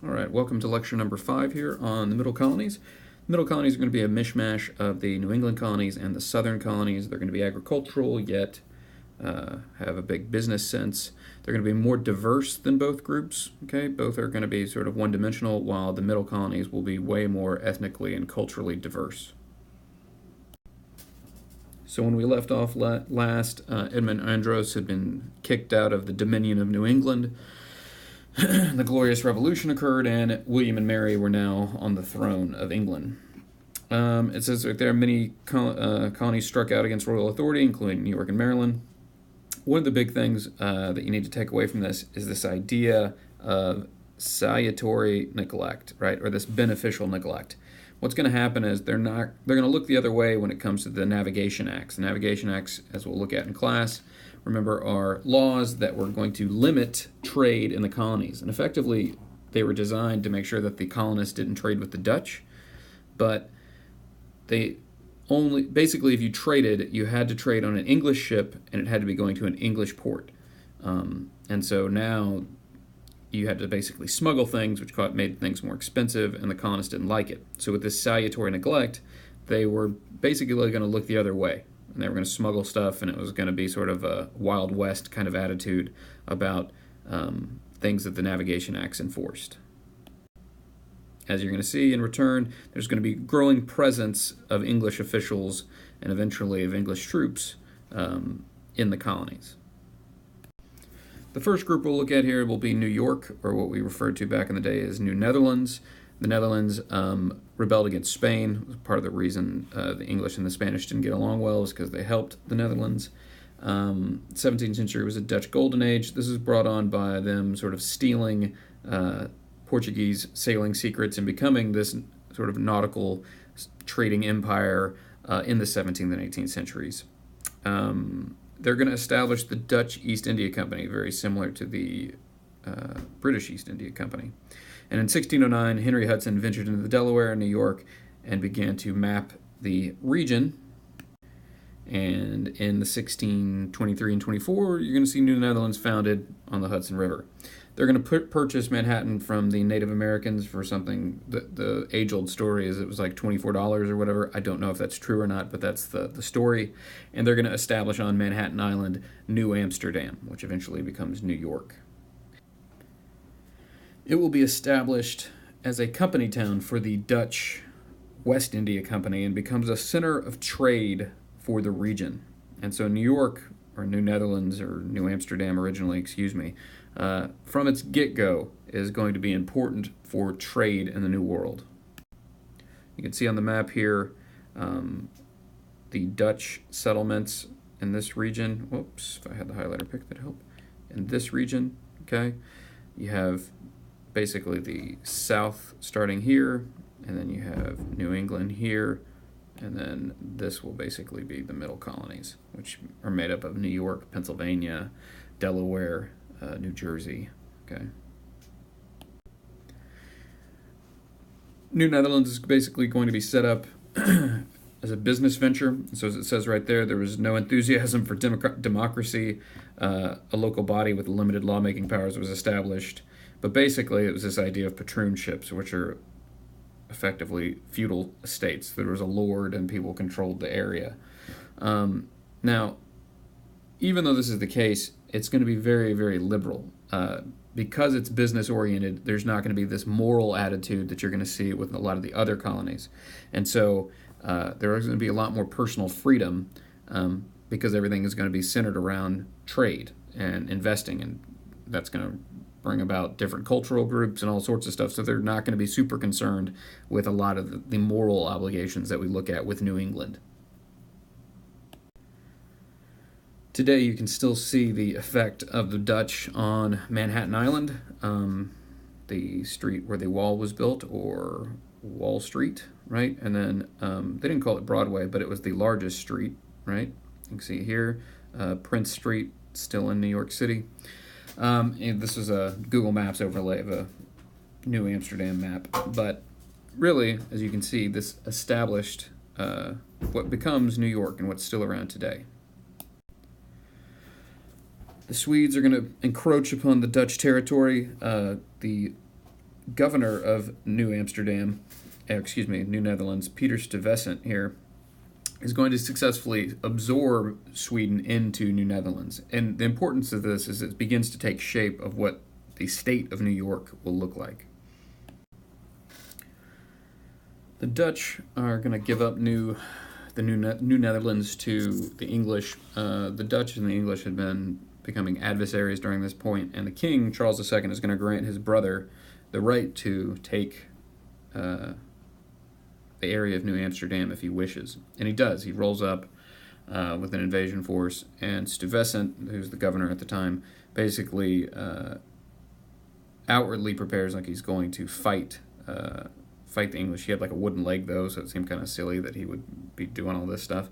All right, welcome to lecture number 5 here on the Middle Colonies. Middle Colonies are going to be a mishmash of the New England colonies and the Southern colonies. They're going to be agricultural, yet have a big business sense. They're going to be more diverse than both groups. Okay, both are going to be sort of one-dimensional, while the Middle Colonies will be way more ethnically and culturally diverse. So when we left off last, Edmund Andros had been kicked out of the Dominion of New England. The Glorious Revolution occurred, and William and Mary were now on the throne of England. It says right there, many colonies struck out against royal authority, including New York and Maryland. One of the big things that you need to take away from this is this idea of salutary neglect, right, or this beneficial neglect. What's going to happen is they're going to look the other way when it comes to the Navigation Acts. The Navigation Acts, as we'll look at in class, remember, are laws that were going to limit trade in the colonies. And effectively, they were designed to make sure that the colonists didn't trade with the Dutch, but they only, basically, if you traded, you had to trade on an English ship, and it had to be going to an English port. And so now you had to basically smuggle things, which made things more expensive, and the colonists didn't like it. So with this salutary neglect, they were basically going to look the other way. And they were going to smuggle stuff, and it was going to be sort of a Wild West kind of attitude about things that the Navigation Acts enforced. As you're going to see in return, there's going to be growing presence of English officials and eventually of English troops in the colonies. The first group we'll look at here will be New York, or what we referred to back in the day as New Netherlands. The Netherlands rebelled against Spain. Part of the reason the English and the Spanish didn't get along well is because they helped the Netherlands. 17th century was a Dutch golden age. This is brought on by them sort of stealing Portuguese sailing secrets and becoming this sort of nautical trading empire in the 17th and 18th centuries. They're going to establish the Dutch East India Company, very similar to the British East India Company. And in 1609, Henry Hudson ventured into the Delaware and New York and began to map the region. And in the 1623 and 24, you're going to see New Netherlands founded on the Hudson River. They're going to purchase Manhattan from the Native Americans for something. The age-old story is it was like $24 or whatever. I don't know if that's true or not, but that's the story. And they're going to establish on Manhattan Island New Amsterdam, which eventually becomes New York. It will be established as a company town for the Dutch West India Company and becomes a center of trade for the region. And so New York, or New Netherlands, or New Amsterdam originally, from its get-go is going to be important for trade in the New World. You can see on the map here the Dutch settlements in this region. Whoops, if I had the highlighter pick, that'd help. In this region, okay, you have basically the south starting here, and then you have New England here, and then this will basically be the Middle Colonies, which are made up of New York, Pennsylvania, Delaware, New Jersey. Okay. New Netherlands is basically going to be set up as a business venture. So as it says right there, there was no enthusiasm for democracy. A local body with limited lawmaking powers was established. But basically, it was this idea of patroonships, which are effectively feudal estates. There was a lord, and people controlled the area. Now, even though this is the case, it's going to be very, very liberal. Because it's business-oriented, there's not going to be this moral attitude that you're going to see with a lot of the other colonies. And so there is going to be a lot more personal freedom because everything is going to be centered around trade and investing, and that's going to bring about different cultural groups and all sorts of stuff. So they're not going to be super concerned with a lot of the moral obligations that we look at with New England. Today, you can still see the effect of the Dutch on Manhattan Island, the street where the wall was built, or Wall Street, right? And then they didn't call it Broadway, but it was the largest street, right? You can see here, Prince Street, still in New York City. And this is a Google Maps overlay of a New Amsterdam map. But really, as you can see, this established what becomes New York and what's still around today. The Swedes are going to encroach upon the Dutch territory. The governor of New Netherlands, Peter Stuyvesant here, is going to successfully absorb Sweden into New Netherlands. And the importance of this is it begins to take shape of what the state of New York will look like. The Dutch are going to give up New Netherlands to the English. The Dutch and the English had been becoming adversaries during this point, and the king, Charles II, is going to grant his brother the right to take the area of New Amsterdam if he wishes. And he does. He rolls up with an invasion force, and Stuyvesant, who's the governor at the time, basically outwardly prepares like he's going to fight the English. He had like a wooden leg, though, so it seemed kind of silly that he would be doing all this stuff.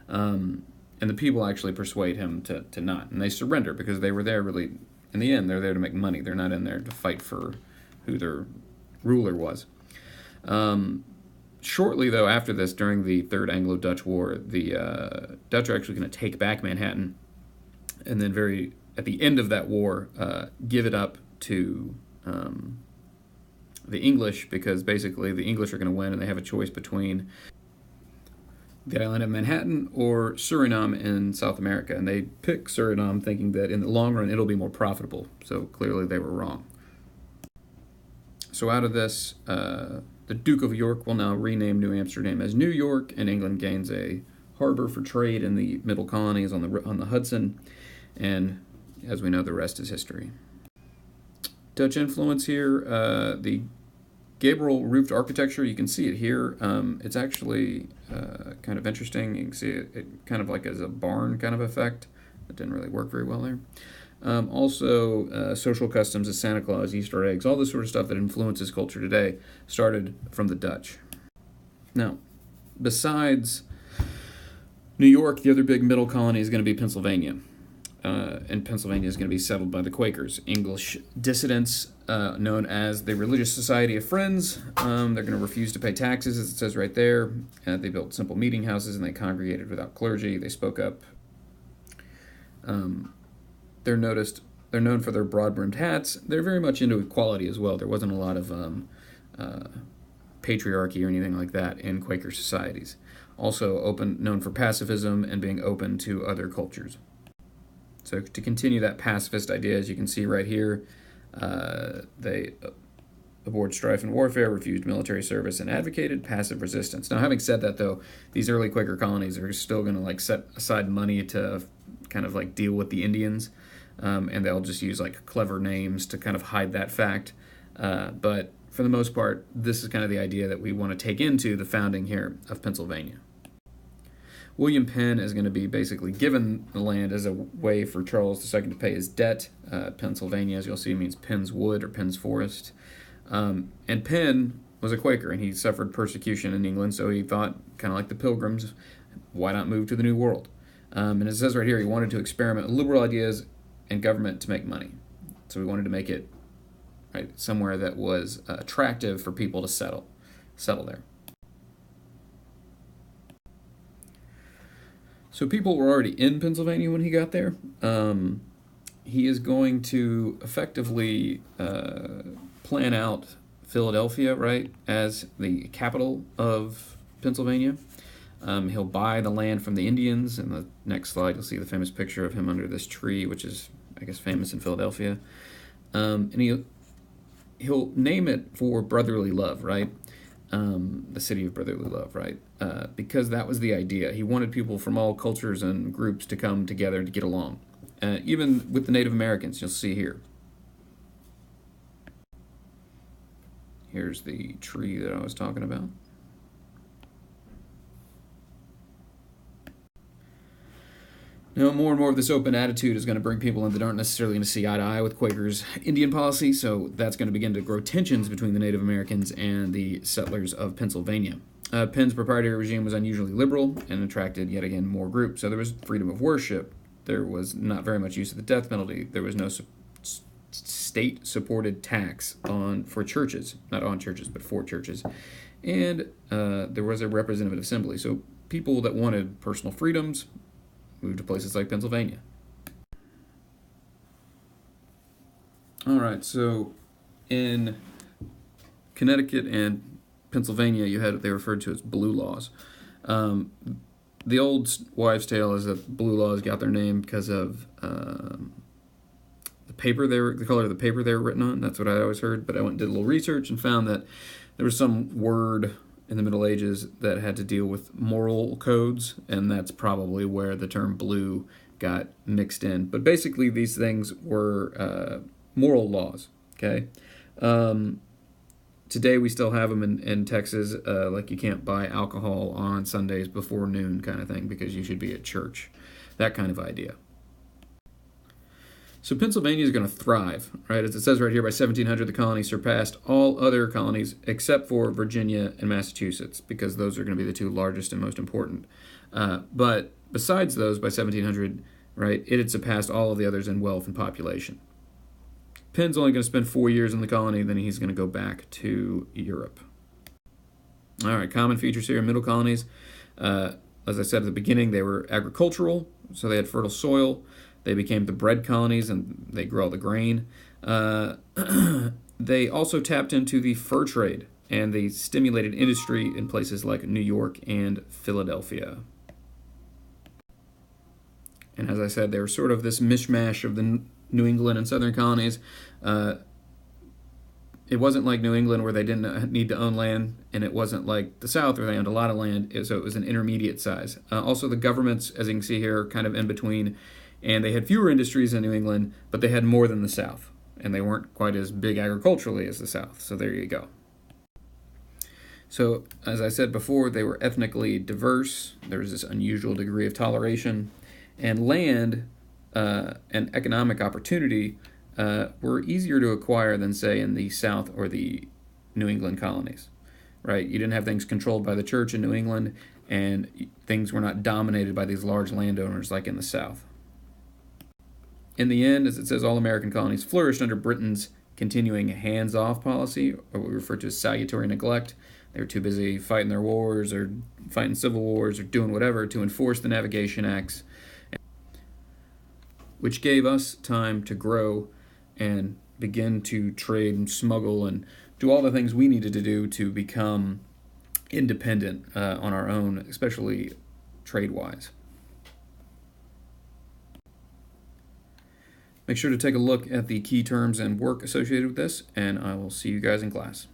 And the people actually persuade him to not. And they surrender because they were there really, in the end, they're there to make money. They're not in there to fight for who their ruler was. Shortly, though, after this, during the Third Anglo-Dutch War, the Dutch are actually going to take back Manhattan. And then at the end of that war, give it up to the English, because basically the English are going to win and they have a choice between the island of Manhattan or Suriname in South America. And they pick Suriname thinking that in the long run it'll be more profitable. So clearly they were wrong. So out of this, the Duke of York will now rename New Amsterdam as New York, and England gains a harbor for trade in the middle colonies on the Hudson. And as we know, the rest is history. Dutch influence here, the Gabriel roofed architecture, you can see it here. It's actually kind of interesting. You can see it kind of like as a barn kind of effect. It didn't really work very well there. Also, social customs of Santa Claus, Easter eggs, all this sort of stuff that influences culture today started from the Dutch. Now, besides New York, the other big middle colony is going to be Pennsylvania. And Pennsylvania is going to be settled by the Quakers, English dissidents known as the Religious Society of Friends. They're going to refuse to pay taxes, as it says right there. They built simple meeting houses, and they congregated without clergy. They spoke up. They're known for their broad-brimmed hats. They're very much into equality as well. There wasn't a lot of patriarchy or anything like that in Quaker societies. Also known for pacifism and being open to other cultures. So to continue that pacifist idea, as you can see right here, they abhorred strife and warfare, refused military service, and advocated passive resistance. Now, having said that, though, these early Quaker colonies are still going to set aside money to kind of deal with the Indians, and they'll just use clever names to kind of hide that fact. But for the most part, this is kind of the idea that we want to take into the founding here of Pennsylvania. William Penn is going to be basically given the land as a way for Charles II to pay his debt. Pennsylvania, as you'll see, means Penn's Wood or Penn's Forest. And Penn was a Quaker, and he suffered persecution in England, so he thought, kind of like the Pilgrims, why not move to the New World? And it says right here, he wanted to experiment with liberal ideas and government to make money. So he wanted to make it somewhere that was attractive for people to settle there. So people were already in Pennsylvania when he got there. He is going to effectively plan out Philadelphia, as the capital of Pennsylvania. He'll buy the land from the Indians. In the next slide, you'll see the famous picture of him under this tree, which is, I guess, famous in Philadelphia. And he'll name it for brotherly love, the city of brotherly love, because that was the idea. He wanted people from all cultures and groups to come together to get along, even with the Native Americans. You'll see here. Here's the tree that I was talking about. Now, more and more of this open attitude is going to bring people in that aren't necessarily going to see eye to eye with Quakers' Indian policy, so that's going to begin to grow tensions between the Native Americans and the settlers of Pennsylvania. Penn's proprietary regime was unusually liberal and attracted, yet again, more groups. So there was freedom of worship. There was not very much use of the death penalty. There was no state-supported tax for churches, not on churches, but for churches. And there was a representative assembly. So people that wanted personal freedoms moved to places like Pennsylvania. All right, so in Connecticut and Pennsylvania, they referred to as blue laws. The old wives' tale is that blue laws got their name because of the color of the paper they were written on. That's what I always heard. But I went and did a little research and found that there was some word in the Middle Ages that had to deal with moral codes, and that's probably where the term blue got mixed in. But basically, these things were moral laws. Okay. Today we still have them in Texas, like you can't buy alcohol on Sundays before noon kind of thing because you should be at church. That kind of idea. So Pennsylvania is going to thrive, right? As it says right here, by 1700, the colony surpassed all other colonies except for Virginia and Massachusetts, because those are going to be the two largest and most important. But besides those, by 1700, right, it had surpassed all of the others in wealth and population. Penn's only going to spend 4 years in the colony, then he's going to go back to Europe. All right, common features here, middle colonies. As I said at the beginning, they were agricultural, so they had fertile soil. They became the bread colonies, and they grew all the grain. They also tapped into the fur trade, and they stimulated industry in places like New York and Philadelphia. And as I said, they were sort of this mishmash of the New England and Southern colonies. It wasn't like New England where they didn't need to own land, and it wasn't like the South where they owned a lot of land, so it was an intermediate size. Also, the governments, as you can see here, are kind of in between, and they had fewer industries in New England, but they had more than the South, and they weren't quite as big agriculturally as the South, so there you go. So, as I said before, they were ethnically diverse. There was this unusual degree of toleration, and land and economic opportunity were easier to acquire than, say, in the South or the New England colonies, right? You didn't have things controlled by the church in New England, and things were not dominated by these large landowners like in the South. In the end, as it says, all American colonies flourished under Britain's continuing hands-off policy, or what we refer to as salutary neglect. They were too busy fighting their wars or fighting civil wars or doing whatever to enforce the Navigation Acts, which gave us time to grow and begin to trade and smuggle and do all the things we needed to do to become independent on our own, especially trade-wise. Make sure to take a look at the key terms and work associated with this, and I will see you guys in class.